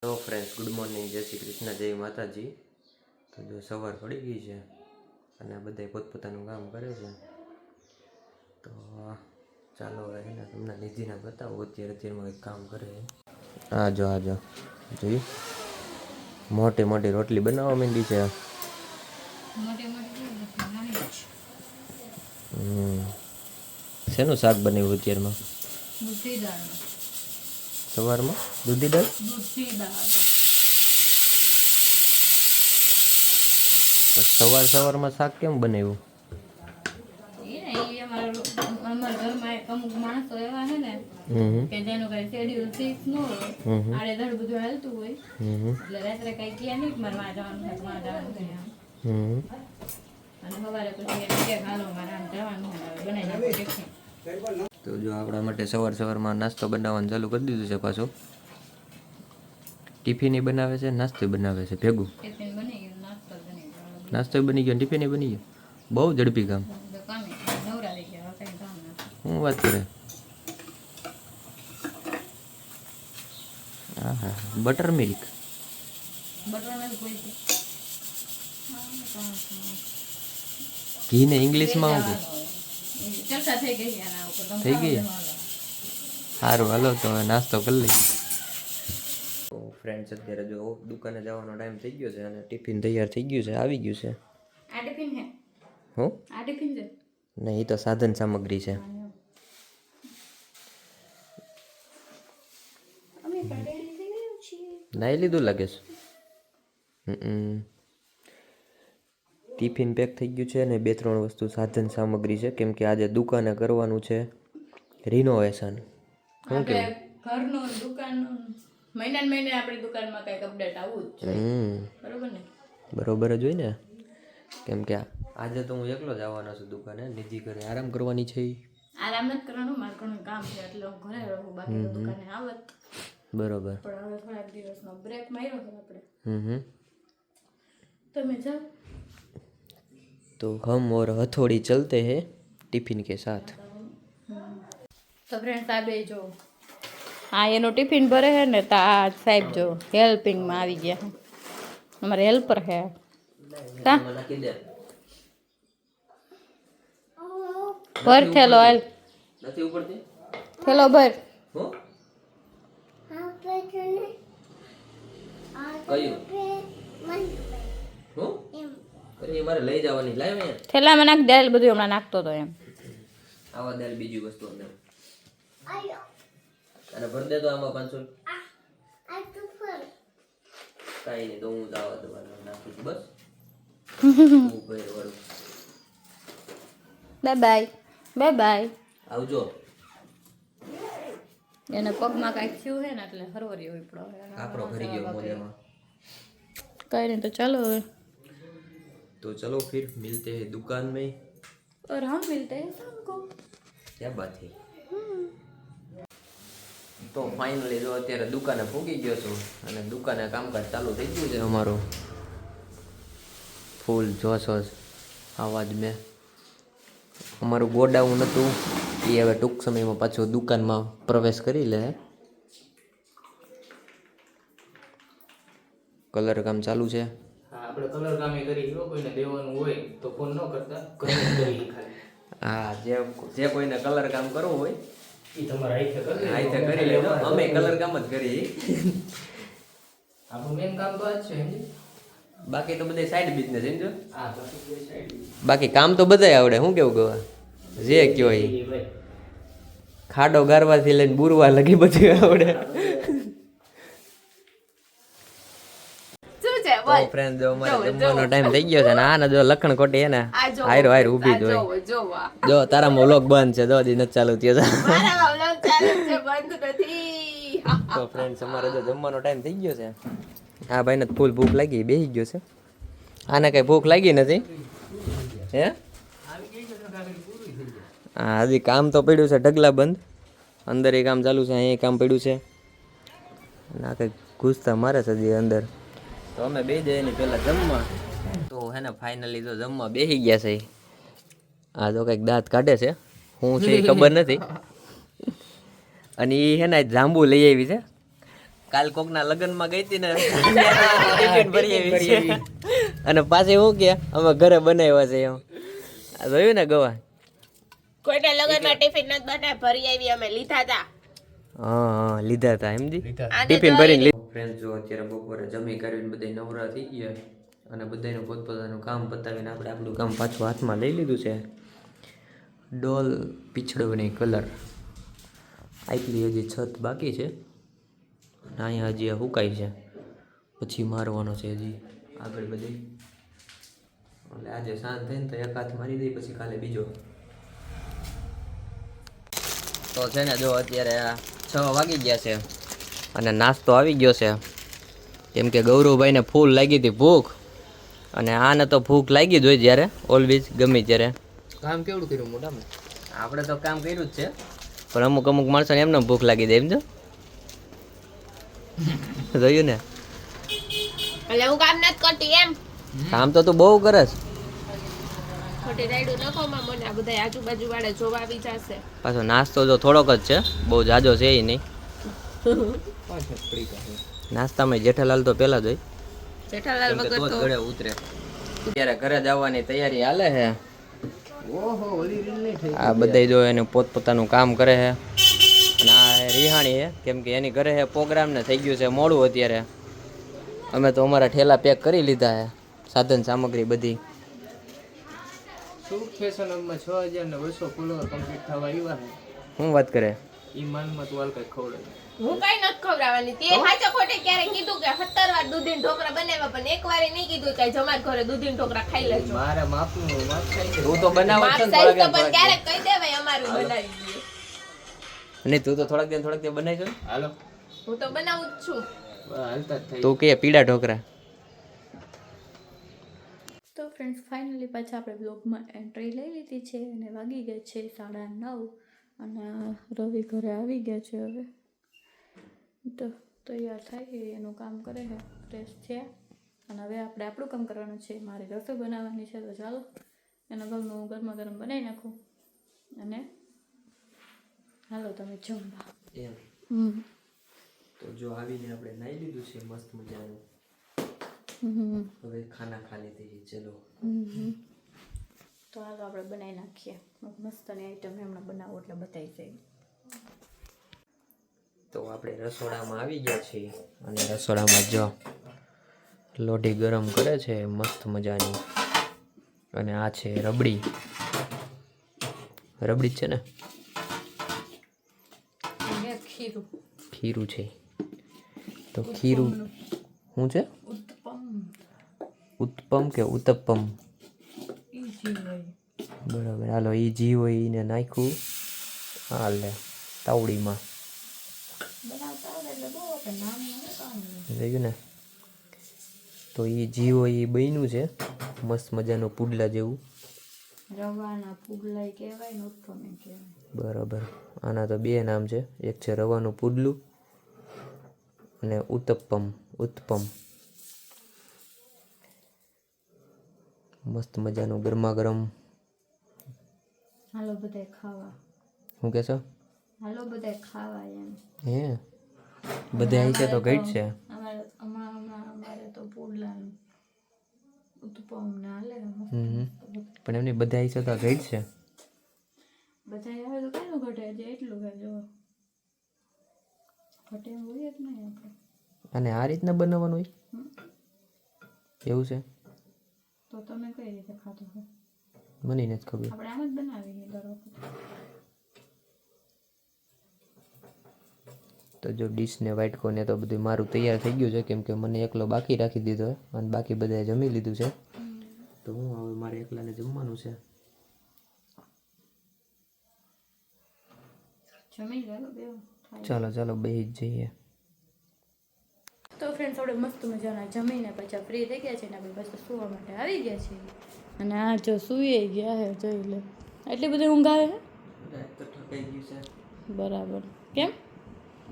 Hello friends, good morning, જય શ્રી કૃષ્ણ, જય માતાજી. તો જો સવાર પડી ગઈ છે અને બધા પોતપોતાનું કામ કરે છે. તો ચાલો એને તમને નિધિને બતાવું અત્યારમાં કંઈક કામ કરે. આ જો જોયું, મોટી મોટી રોટલી બનાવવા માંડી છે. શેનું શાક બનાવ્યું અત્યારમાં? સવારમાં દૂધી દાળ. સવારમાં શાક કેમ બનાવ્યું? અમુક માણસો એવા છે ને કે જેનું કઈ શેડ્યુલ ફિક્સ ન હોય, આડેધડ બધું હાલતું હોય, એટલે રાત્રે કઈ ક્યાં નહીં મારે માં જવાનું છે અને સવારે પછી હાલો મારે આમ જવાનું બનાવી ટિફિન. તો જો આપણા માટે સવારમાં નાસ્તો બનાવવાનું ચાલુ કરી દીધું છે. પાછું ટિફિન બનાવે છે, નાસ્તો બનાવે છે ભેગું. ટિફિન બની ગયું, નાસ્તો બની ગયો, ટિફિન બની ગયો. બહુ ઝડપી કામ. નવરા થઈ ગયા, કઈ કામ નથી. હું વાત કરે. હા, બટર મિલ્ક. બટર નથી કોઈ ઘી ને ઇંગ્લિશમાં શું ચર્ચા થઈ ગઈ આના ઉપર. થઈ ગઈ? સારું, હાલો તો હવે નાસ્તો કરી લઈ. તો ફ્રેન્ડ્સ, અત્યારે જો દુકાને જવાનો ટાઈમ થઈ ગયો છે અને ટિફિન તૈયાર થઈ ગયું છે, આવી ગયું છે. આ ટિફિન હે? હું આ ટિફિન છે? નહીં, એ તો સાધન સામગ્રી છે. અમે રેડી થઈ ગયા છીએ. નાઈ લીધું લાગે છે. ટિફિન પેક થઈ ગયું છે અને 2-3 વસ્તુ સાધન સામગ્રી છે, કેમ કે આજે દુકાને કરવાનું છે રિનોવેશન. શું કેવું? ઘરનું, દુકાનનું, મહિને આપણી દુકાનમાં કંઈક અપડેટ આવવું જ જોઈએ. બરોબર ને? બરોબર જ હોય ને, કેમ કે આજે તો હું એકલો જ આવવાનો છું દુકાને. નિધિ ઘરે આરામ કરવાની છે. આરામ નથી કરવાનું, મારે ઘણું કામ છે એટલે હું ઘરે રહું, બાકી તો દુકાને આવત. બરોબર. પણ હવે થોડાક દિવસનો બ્રેક માર્યો છે આપણે. તમે જાઓ. तो हम और हथौड़ी चलते हैं टिफिन के साथ. તો ફ્રેન્ડ્સ, આ બે જો આ એનું ટિફિન ભરે છે ને, તો આ સાહેબ જો હેલ્પિંગમાં આવી ગયા. અમારે હેલ્પર છે. ભર થેલો, હાલ નથી ઉપડતી. થેલો ભર. મારે લઈ જવાની. લાવ અહીંયા થેલામાં નાખ દાલ, બધું હમણાં નાખતો હતો એમ. આવા દાલ બીજી વસ્તુ અંદર અને ભર દે તો આમાં 500. કાંઈ નહીં, તો હું જ આવા દવાનું નાખું છું બસ. Bye bye, bye bye. આવજો. એને પગમાં કાંઈક થયું છે ને એટલે હરવરી હોય પડો. કાપરો ભરી ગયો મોઢામાં. કઈ નહીં, તો ચાલો હવે. तो चलो फिर मिलते हैं दुकान में. और हम मिलते हैं शाम को. क्या बात है. તો ફાઇનલી જો અત્યારે દુકાને પહોંચી ગયો છું અને દુકાને કામકાજ ચાલુ થઈ ગયું છે અમારું. ફૂલ જોશ આવાજ મેં. અમારું ગોડાઉન હતું એ હવે ટૂંક સમયમાં પાછું દુકાનમાં પ્રવેશ કરી લે. કલર કામ ચાલુ છે. આપણે કલર કામે કરી, કોઈને દેવાનું હોય તો ફોન ન કરતા, કલર કરી ખાલી. હા, જે કોઈને કલર કામ કરવું હોય એ તમારા આઈથે કરી લેજો. અમે કલર કામ જ કરીએ. આપણું મેન કામ તો આ જ છે સમજી. બાકી તો બધા સાઈડ બિઝનેસ સમજો. હા, બાકી સાઈડ બાકી કામ તો બધાય આવડે. શું કેવું ગવા જે કયો એ ભાઈ ખાડો ગારવાથી લઈને બુરવા લગી બધું આવડે. તો ફ્રેન્ડ, જો અમારે જમવાનો ટાઈમ થઈ ગયો છે ને આને જો લખણ ખોટી હે ને હાયરો ઊભી જ હોય. જો તારામાં વ્લોગ બંધ છે, જો દી નથી ચાલુ થયો. તો ફ્રેન્ડ્સ, અમારે જો જમવાનો ટાઈમ થઈ ગયો છે. આ ભાઈને ફૂલ ભૂખ લાગી, બેસી ગયો છે. આને કઈ ભૂખ લાગી નથી હે? હા, હજી કામ તો પડ્યું છે ઢગલા બંધ. અંદર એ કામ ચાલુ છે, અહીંયા કામ પડ્યું છે. ના કંઈક ઘૂસતા મારે છે હજી અંદર. તો અમે બે જઈએ એની પહેલાં જમવા. તો હે ને ફાઇનલી તો જમવા બેસી ગયા છે. આ તો કંઈક દાંત કાઢે છે, હું છે ખબર નથી. અને એ હે ને જાંબુ લઈ આવી છે. કાલ કોકના લગ્નમાં ગઈ હતી ને ટિફિન ભરી આવી છે. અને પાછી હું કે અમે ઘરે બનાવ્યા છે એમ. આ જોયું ને ગવા? કોઈના લગનમાં ટિફિન નથી બનાવ્યા, ભરી આવી અમે લીધા હતા. હા લીધા હતા એમજી આને ટિફિન તો ભરીને ફ્રેન્ડ જો અત્યારે બપોરે જમી કરીને બધા નવરા થઈ ગયા અને બધાનું પોતપોતાનું કામ પતાવીને આપણે આપણું કામ પાછું હાથમાં લઈ લીધું છે. ડોલ પીછડવની કલર આટલી હજી છત બાકી છે અને અહીંયા હજી હુકાય છે, પછી મારવાનો છે હજી આગળ બધી. એટલે આજે શાંત થઈને તો એક હાથ મારી દઈ, પછી કાલે બીજો. તો છે ને જો અત્યારે 6 વાગી ગયા છે અને નાસ્તો આવી ગયો છે, કેમ કે ગૌરવભાઈને ફૂલ લાગી હતી ભૂખ, અને આને તો ભૂખ લાગી જ હોય જ્યારે ઓલવેઝ ગમે ત્યારે. કામ કેવડું કર્યું મોટામાં? આપણે તો કામ કર્યું જ છે, પણ અમુક અમુક માણસોને એમને ભૂખ લાગી જાય, એમ જો જોયું ને. એટલે હું કામ નથી કરતી એમ. કામ તો તું બહુ કરસ. ખોટી રાયડું નખો માં મને આ બધા આજુબાજુ વાળા જોવા આવી જશે. પાછો નાસ્તો જો થોડોક જ છે, બહુ જાજો છે એ નહીં. નાસ્તામાં જેઠાલાલ તો પહેલા જ હોય, જેઠાલાલ કેમ કે વગર તો જ તો ગળે ઉતરે. અત્યારે ઘરે જવાની તૈયારી હાલે છે. ઓહો ઓલી રીલ નહીં થઈ. આ બધા જો એનું પોતપોતાનું કામ કરે છે, અને આ રિહાણી છે, કેમ કે એની ઘરે છે પ્રોગ્રામ ને થઈ ગયું છે મોડું અત્યારે. અમે તો અમારા ઠેલા પેક કરી લીધા છે, સાધન સામગ્રી બધી. શૂટ ફેશન માં 6200 ફોલોવર કમ્પ્લીટ થવા આવ્યા છે. શું વાત કરે? ઈ માનમાં તું હાલ કઈ ખવડાવ. હું કઈ નથી ખવડાવવાની. તે સાચા ખોટે ક્યારે કીધું કે 17 વાર દૂધીન ઢોકળા બનાવ્યા, પણ એક વાર નહીં કીધું કે જમાર ઘરે દૂધીન ઢોકળા ખાઈ લેજો. મારા માપનું માપ થાય છે. તું તો બનાવ માપ છે ને સાઈઝ તો થોડાક પણ ક્યારેક કહી દેવાય અમારું બનાવી દઈએ. નહીં, તું તો થોડાક દિન બનાવી છે. હાલો હું તો બનાવું જ છું. હાલતા જ થઈ. તું કે પીડા ઢોકરા. તો ફ્રેન્ડ્સ ફાઇનલી પાછા આપણે બ્લોગમાં એન્ટ્રી લઈ લીધી છે અને વાગી ગયા છે 9:30 અને રવિ ઘરે આવી ગયા છે. હવે તો તૈયાર થાય એનું કામ કરે છે, ફ્રેશ છે, અને હવે આપણે આપણું કામ કરવાનું છે. મારે રસોઈ બનાવવાની છે, તો ચાલો એના ઘરનું ગરમા ગરમ બનાવી નાખું અને હાલો તમે જમવા. એમ તો જો આવીને આપણે નાઈ લીધું છે મસ્ત મજાનું. હવે ખાના ખા લીધી, ચલો. તો હાલો આપણે બનાવી નાખીએ. મસ્તની આઈટમ હમણાં બનાવો એટલે બતાવી જાય. તો આપણે રસોડામાં આવી ગયા છીએ અને રસોડામાં જો લોઢી ગરમ કરે છે મસ્ત મજાની, અને આ છે રબડી. રબડી જ છે ને? અને ખીરું ખીરું છે. તો ખીરું શું છે? ઉત્પમ કે ઉત્તપમ? બરાબર, હાલો એ જી હોય એને નાખ્યું હાલે તાવડીમાં. જોયું ને? તો એ જી હોય એ બન્યું છે મસ્ત મજાનું પુડલા જેવું. રવાના પુડલા કહેવાય ને ઉત્પમ કહેવાય. બરાબર, આના તો 2 નામ છે, એક છે રવાનું પુડલું અને ઉત્તપમ. મસ્ત મજાનું ગરમા ગરમ. હાલો બધાય ખાવા. શું કહેશો? હાલો બધાય ખાવા એમ. હે બધા અહીં છે તો ગઈ જ છે. અમારે તો પુડલા ઉત્પમ ને હાલે. પણ એમની બધા અહીં છે તો ગઈ જ છે. બધા આવે તો કઈ ઘટે છે, એટલું કે જો ઘટે એમ હોય જ નહીં આપણે. અને આ રીતના બનાવવાનું હોય એવું છે? તો તમે કઈ રીતે ખાતો છો? મને નથી ખબર. આપણે આમ જ બનાવીએ દર વખત. તો જો ડીશ ને વાટકો ને તો બધું મારું તૈયાર થઈ ગયું છે, કેમ કે મને એકલો બાકી રાખી દીધો અને બાકી બધાએ જમી લીધું છે. તો હું હવે મારે એકલાને જમવાનું છે. જમી લે બે. ચાલો ચાલો બેસી જ જઈએ. તો ફ્રેન્ડ્સ આપણે મસ્ત મજાના જમીને પછી ફ્રી થઈ ગયા છે ને આપણે બસ સૂવા માટે આવી ગયા છીએ. અને આ જો સૂઈ ગયા હે, જોઈ લે. એટલી બધી ઊંઘ આવે હે? તો ઠકાઈ ગયું છે. બરાબર. કેમ?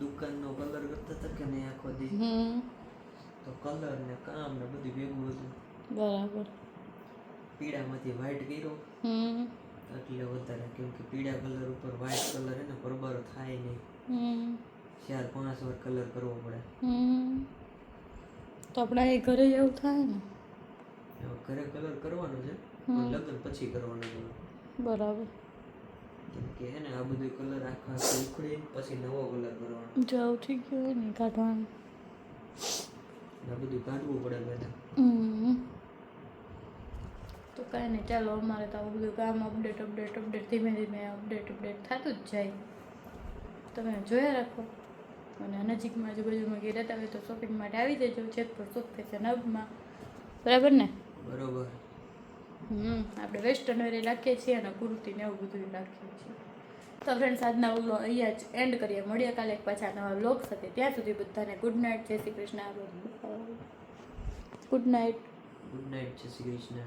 દુકાનનો કલર કરતા હતા કે નહીં આખો દી, તો કલર ને કામ ને બધું ભેગું હતું. બરાબર. પીળામાંથી વ્હાઈટ કર્યો એટલે વધારે, કેમ કે પીળા કલર ઉપર વ્હાઈટ કલર એને બરોબર થાય નહીં. 4-5 વાર કલર કરવો પડે. તો આપણે અહીં ઘરે એવું થાય ને. હવે ઘરે કલર કરવાનો છે પણ લગ્ન પછી કરવાનો છે. બરાબર. કેમ કે હે ને આ બધું કલર આખા ઉખડી પછી નવો કલર કરવાનો. જાવ થઈ ગયો હોય ને કાઢવાનું. આ બધું કાઢવું પડે પહેલા. તો કાંઈ નહીં, ચાલો અમારે તો આવું બધું કામ અપડેટ ધીમે ધીમે અપડેટ થતું જ જાય. તમે જોયા રાખો અને નજીકમાં આજુબાજુમાં ગઈ રહેતા હોય તો શોપિંગ માટે આવી જજો જેતપુર સુખ ફેશન હબમાં. બરાબર ને? બરોબર. આપણે વેસ્ટર્ન વેર રાખીએ છીએ અને કુર્તી ને એવું બધું રાખીએ છીએ. તો ફ્રેન્ડ્સ આજના વ્લોગ અહીંયા જ એન્ડ કરીએ. મળીએ કાલે એક પાછા નવા વ્લોગ સાથે. ત્યાં સુધી બધાને ગુડ નાઇટ, જય Shri Krishna. Good night. Good night, જય શ્રી કૃષ્ણ.